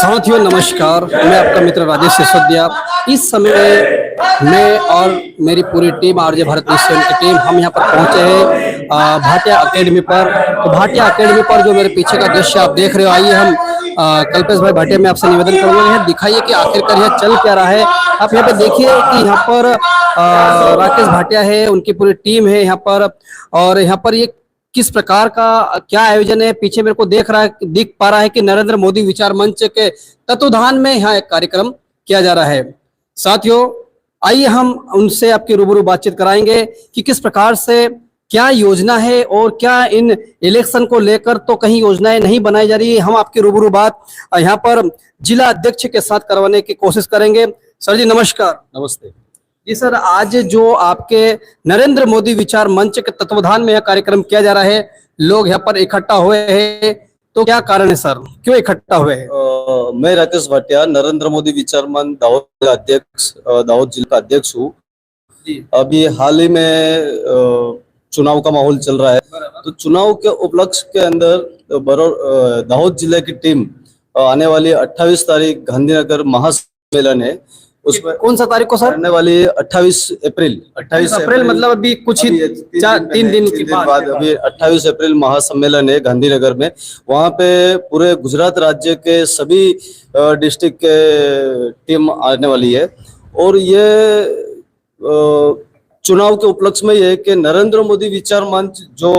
साथियों नमस्कार, मैं आपका मित्र राजेश सिसोदिया। इस समय मैं और मेरी पूरी टीम आरजे भारत न्यूज़ की टीम हम यहाँ पर पहुंचे हैं भाटिया एकेडमी पर। तो भाटिया एकेडमी पर जो मेरे पीछे का दृश्य आप देख रहे हो, आइए हम कल्पेश भाई भाटिया में आपसे निवेदन करूंगा, यह दिखाइए कि आखिरकार यह चल क्या रहा है। आप यहाँ पे देखिए कि यहाँ पर राकेश भाटिया है, उनकी पूरी टीम है यहाँ पर, और यहाँ पर ये किस प्रकार का क्या आयोजन है। पीछे मेरे को दिख पा रहा है कि नरेंद्र मोदी विचार मंच के तत्वाधान में यहाँ एक कार्यक्रम किया जा रहा है। साथियों, आइए हम उनसे आपकी रूबरू बातचीत कराएंगे कि किस प्रकार से क्या योजना है और क्या इन इलेक्शन को लेकर तो कहीं योजनाएं नहीं बनाई जा रही है। हम आपकी रूबरू बात यहाँ पर जिला अध्यक्ष के साथ करवाने की कोशिश करेंगे। सर जी नमस्कार। नमस्ते जी सर, आज जो आपके नरेंद्र मोदी विचार मंच के तत्वाधान में यह कार्यक्रम किया जा रहा है, लोग यहाँ पर इकट्ठा हुए हैं, तो क्या कारण है सर, क्यों इकट्ठा हुए हैं? मैं राकेश भाटिया, नरेंद्र मोदी विचार मंच दाहोद जिला का अध्यक्ष हूँ। अभी हाल ही में चुनाव का माहौल चल रहा है, तो चुनाव के उपलक्ष्य के अंदर दाहोद जिले की टीम आने वाली 28 तारीख गांधीनगर महासम्मेलन है, उसमें कौन सा तारीख को सर? आने वाली 28 अप्रैल मतलब अभी कुछ ही 3 दिन के बाद अभी 28 अप्रैल महासम्मेलन है गांधीनगर में। वहाँ पे पूरे गुजरात राज्य के सभी डिस्ट्रिक्ट के टीम आने वाली है, और ये चुनाव के उपलक्ष्य में ये है कि नरेंद्र मोदी विचार मंच जो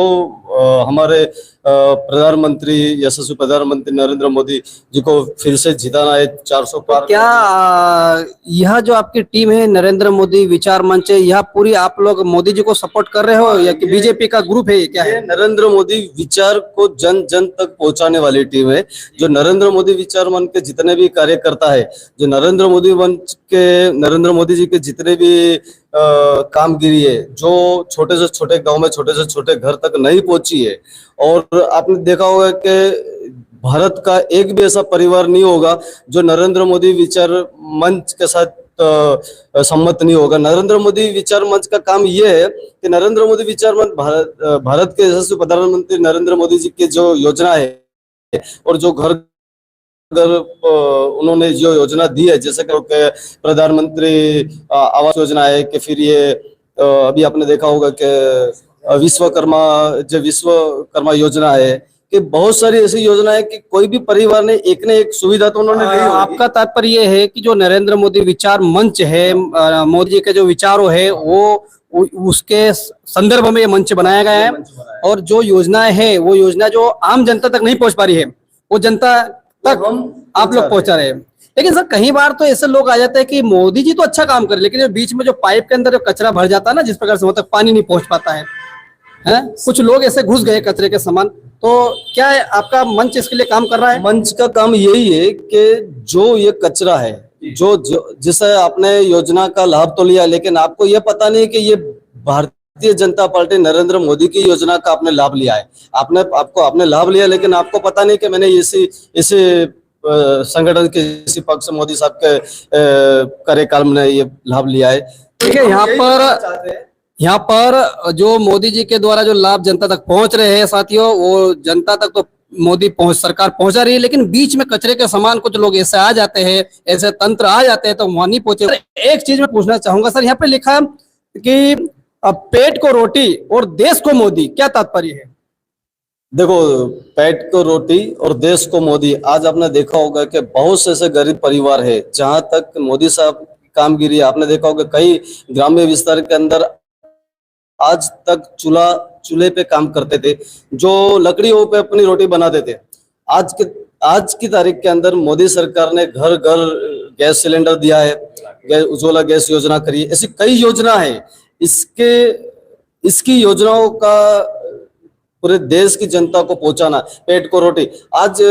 हमारे प्रधानमंत्री यशस्वी प्रधानमंत्री नरेंद्र मोदी जी को फिर से जिताना है 400 पार। क्या यह जो आपकी टीम है नरेंद्र मोदी विचार मंच है, यह पूरी आप लोग मोदी जी को सपोर्ट कर रहे हो या कि बीजेपी का ग्रुप है, क्या है? नरेंद्र मोदी विचार को जन जन तक पहुंचाने वाली टीम है। जो नरेंद्र मोदी विचार मंच के जितने भी कार्यकर्ता है, जो नरेंद्र मोदी जी के जितने भी कामगिरी है, जो छोटे से छोटे गांव में छोटे से छोटे घर तक नहीं पहुंची है, और आपने देखा होगा कि भारत का एक भी ऐसा परिवार नहीं होगा जो नरेंद्र मोदी विचार मंच के साथ सम्मत नहीं होगा। नरेंद्र मोदी विचार मंच का काम ये है कि नरेंद्र मोदी विचार मंच भारत के यशस्वी प्रधानमंत्री नरेंद्र मोदी जी की जो योजना है और जो घर उन्होंने जो योजना दी है, जैसे कि प्रधानमंत्री आवास योजना है, कि फिर ये अभी आपने देखा होगा कि विश्वकर्मा योजना है, कि बहुत सारी ऐसी योजना है कि कोई भी परिवार ने एक सुविधा तो उन्होंने दी। आपका तात्पर्य ये है कि जो नरेंद्र मोदी विचार मंच है, मोदी जी के जो विचारों है वो उसके संदर्भ में ये मंच बनाया गया है, और जो योजनाएं है वो योजना जो आम जनता तक नहीं पहुंच पा रही है वो जनता तक आप लोग पहुंचा रहे हैं। लेकिन सर कई बार तो ऐसे लोग आ जाते हैं कि मोदी जी तो अच्छा काम कर, लेकिन बीच में जो पाइप के अंदर जो कचरा भर जाता है ना, जिस प्रकार से वहां तक पानी नहीं पहुंच पाता है, कुछ लोग ऐसे घुस गए कचरे के समान। तो क्या है आपका मंच इसके लिए काम कर रहा है? मंच का काम यही है कि जो ये कचरा है, जो जिसे आपने योजना का लाभ तो लिया, लेकिन आपको ये पता नहीं कि ये भारतीय जनता पार्टी नरेंद्र मोदी की योजना का आपने लाभ लिया है। आपने लाभ लिया, लेकिन आपको पता नहीं कि मैंने इसी संगठन के इसी पक्ष मोदी साहब के कार्यकाल में ये लाभ लिया है। ठीक है, यहाँ पर जो मोदी जी के द्वारा जो लाभ जनता तक पहुंच रहे हैं साथियों, वो जनता तक तो सरकार पहुंचा रही है, लेकिन बीच में कचरे के समान कुछ लोग ऐसे आ जाते हैं, ऐसे तंत्र आ जाते हैं, तो वहां नहीं पहुंचे। एक चीज मैं पूछना चाहूंगा सर, यहाँ पे लिखा कि पेट को रोटी और देश को मोदी, क्या तात्पर्य है? देखो, पेट को रोटी और देश को मोदी, आज आपने देखा होगा कि बहुत से ऐसे गरीब परिवार है जहां तक मोदी साहब की कामगिरी, आपने देखा होगा कई ग्रामीण विस्तार के अंदर आज तक चूल्हे पे काम करते थे, जो लकड़ियों पे अपनी रोटी बनाते थे। आज की तारीख के अंदर मोदी सरकार ने घर घर गैस सिलेंडर दिया है, उज्ज्वला गैस योजना करी है, ऐसी कई योजना है। इसकी योजनाओं का पूरे देश की जनता को पहुंचाना, पेट को रोटी। आज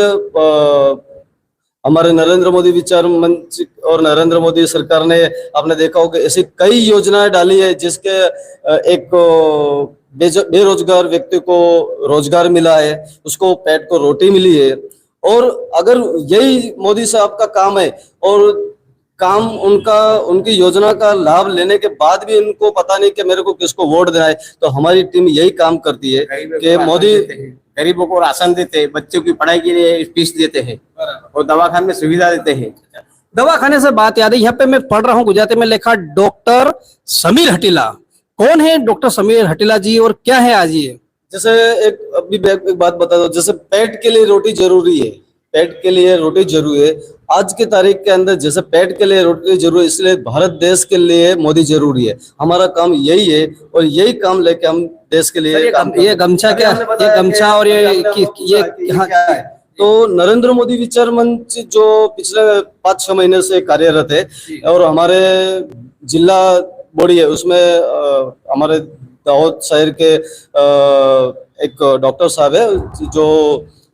हमारे नरेंद्र मोदी विचार मंच और नरेंद्र मोदी सरकार ने, आपने देखा होगा ऐसी कई योजनाएं डाली है, जिसके एक बेरोजगार व्यक्ति को रोजगार मिला है, उसको पेट को रोटी मिली है। और अगर यही मोदी साहब का काम है और काम उनकी योजना का लाभ लेने के बाद भी इनको पता नहीं कि मेरे को किसको वोट देना है, तो हमारी टीम यही काम करती है कि गरीबों को राशन देते हैं, बच्चों की पढ़ाई के लिए फीस देते हैं और दवाखाने में सुविधा देते हैं। दवाखाने से बात याद है, यहाँ पे मैं पढ़ रहा हूँ गुजराती में लिखा डॉक्टर समीर हटीला। कौन है डॉक्टर समीर हटीला जी और क्या है आज ये? जैसे एक बात बता दो, जैसे पेट के लिए रोटी जरूरी है, पेट के लिए रोटी जरूरी है। आज की तारीख के अंदर जैसे पेट के लिए रोटी जरूरी है, इसलिए भारत देश के लिए मोदी जरूरी है। हमारा काम यही है और यही काम लेके हम देश के लिए काम ये गमछा क्या, ये गमछा और ये हाँ, तो नरेंद्र मोदी विचार मंच जो पिछले 5-6 महीने से कार्यरत है और हमारे जिला बॉडी है, उसमें हमारे दाहोद शहर के एक डॉक्टर साहब है जो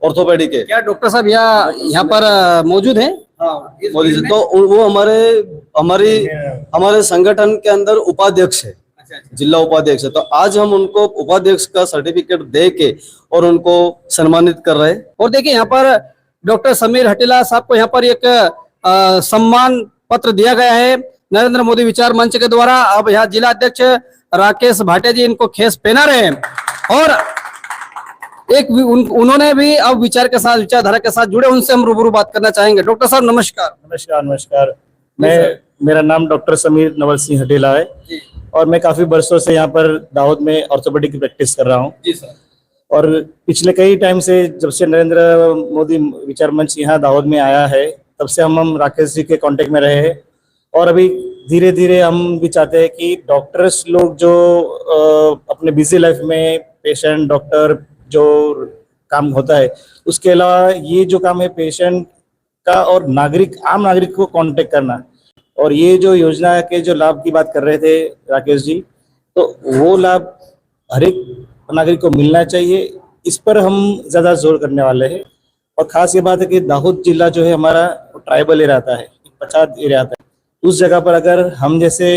ऑर्थोपेडिक है। क्या डॉक्टर साहब यहाँ पर मौजूद हैं? मोदी जी, तो वो हमारे संगठन के अंदर उपाध्यक्ष है, जिला उपाध्यक्ष है। तो आज हम उनको उपाध्यक्ष का सर्टिफिकेट दे के और उनको सम्मानित कर रहे हैं। और देखिए यहाँ पर डॉक्टर समीर हटीला साहब को यहाँ पर एक सम्मान पत्र दिया गया है नरेंद्र मोदी विचार मंच के द्वारा। अब यहाँ जिला अध्यक्ष राकेश भाटिया जी इनको खेस पहना रहे हैं और उन्होंने भी अब विचारधारा के साथ जुड़े, उनसे हम रूबरू बात करना चाहेंगे। डॉक्टर साहब नमस्कार। नमस्कार। मेरा नाम डॉक्टर समीर नवल सिंह हटेला है और मैं काफी वर्षों से यहाँ पर दाहोद में ऑर्थोपेडिक की प्रैक्टिस कर रहा हूँ। जी सर। और पिछले कई टाइम से जब से नरेंद्र मोदी विचार मंच यहाँ दाहोद में आया है, तब से हम राकेश जी के कांटेक्ट में रहे हैं और अभी धीरे धीरे हम भी चाहते हैं कि डॉक्टर्स लोग जो अपने बिजी लाइफ में पेशेंट डॉक्टर जो काम होता है, उसके अलावा ये जो काम है पेशेंट का और आम नागरिक को कांटेक्ट करना, और ये जो योजना के जो लाभ की बात कर रहे थे राकेश जी, तो वो लाभ हर एक नागरिक को मिलना चाहिए, इस पर हम ज्यादा जोर करने वाले हैं। और खास ये बात है कि दाहोद जिला जो है हमारा ट्राइबल एरिया आता है, पछात एरिया आता है। उस जगह पर अगर हम जैसे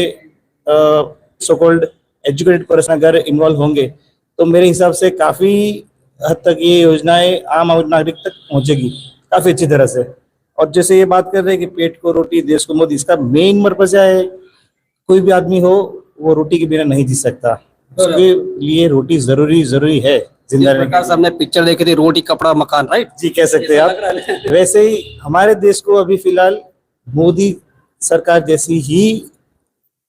सो कॉल्ड एजुकेटेड पर्सन अगर इन्वॉल्व होंगे तो मेरे हिसाब से काफी हद तक ये योजनाएं आम नागरिक तक पहुंचेगी काफी अच्छी तरह से। और जैसे ये बात कर रहे हैं कि पेट को रोटी देश को मोदी, इसका मेन पर्पज है कोई भी आदमी हो वो रोटी के बिना नहीं जी सकता, उसके लिए रोटी जरूरी है जिंदा रहने के लिए। हमने पिक्चर देखी थी रोटी कपड़ा मकान, राइट जी कह सकते हैं आप। वैसे ही हमारे देश को अभी फिलहाल मोदी सरकार जैसी ही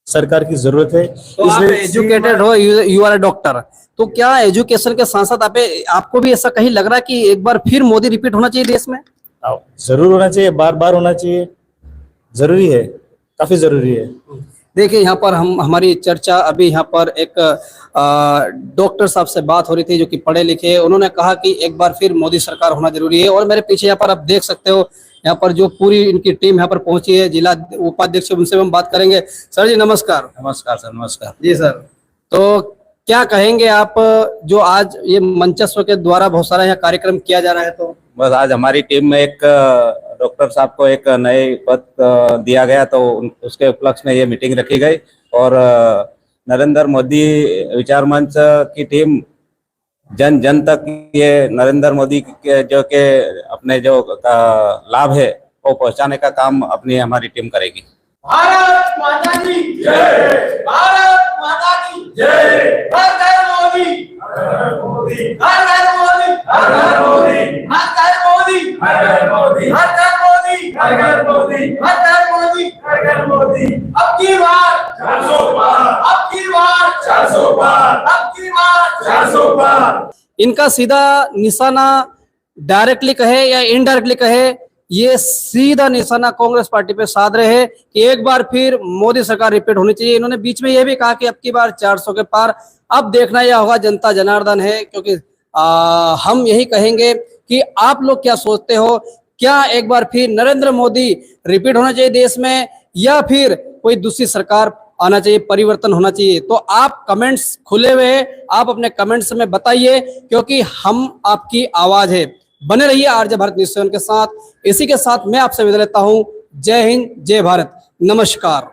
सरकार की जरूरत है। तो आप एजुकेटेड हो, यू आर ए डॉक्टर, तो क्या एजुकेशन के साथ साथ आपको भी ऐसा कहीं लग रहा है कि एक बार फिर मोदी रिपीट होना चाहिए देश में? जरूर होना चाहिए, बार होना चाहिए, जरूरी है, काफी जरूरी है। देखिए यहाँ पर हमारी चर्चा अभी यहाँ पर एक डॉक्टर साहब से बात हो रही थी जो कि पढ़े लिखे हैं। उन्होंने कहा कि एक बार फिर मोदी सरकार होना जरूरी है। और मेरे पीछे यहाँ पर आप देख सकते हो, यहाँ पर जो पूरी इनकी टीम यहाँ पर पहुंची है, जिला उपाध्यक्ष, उनसे हम बात करेंगे। सर जी नमस्कार। नमस्कार सर। नमस्कार जी सर। तो क्या कहेंगे आप, जो आज ये मंचस्व के द्वारा बहुत सारा यहाँ कार्यक्रम किया जा रहा है? तो बस आज हमारी टीम में एक डॉक्टर साहब को एक नए पद दिया गया, तो उसके उपलक्ष्य में ये मीटिंग रखी गई और नरेंद्र मोदी विचार मंच की टीम जन जन तक ये नरेंद्र मोदी के अपने जो लाभ है वो पहुंचाने का काम अपनी हमारी टीम करेगी। भारत माता की जय, भारत माता की जय, हर घर मोदी, हर घर मोदी, हर घर मोदी, हर घर मोदी, हर घर मोदी, हर घर मोदी, हर घर मोदी, हर घर मोदी, हर घर मोदी। अब की बार 400 पार, अब की बार 400 पार, अब की बार 400 पार। इनका सीधा निशाना डायरेक्टली कहे या इनडायरेक्टली कहे, ये सीधा निशाना कांग्रेस पार्टी पे साध रहे हैं कि एक बार फिर मोदी सरकार रिपीट होनी चाहिए। इन्होंने बीच में यह भी कहा कि अब की बार 400 के पार। अब देखना यह होगा, जनता जनार्दन है, क्योंकि हम यही कहेंगे कि आप लोग क्या सोचते हो, क्या एक बार फिर नरेंद्र मोदी रिपीट होना चाहिए देश में या फिर कोई दूसरी सरकार आना चाहिए, परिवर्तन होना चाहिए? तो आप कमेंट्स खुले हुए हैं, आप अपने कमेंट्स में बताइए, क्योंकि हम आपकी आवाज है। बने रहिए आरजे भारत न्यूज़ 7 के साथ। इसी के साथ मैं आपसे विदा लेता हूं। जय हिंद, जय भारत, नमस्कार।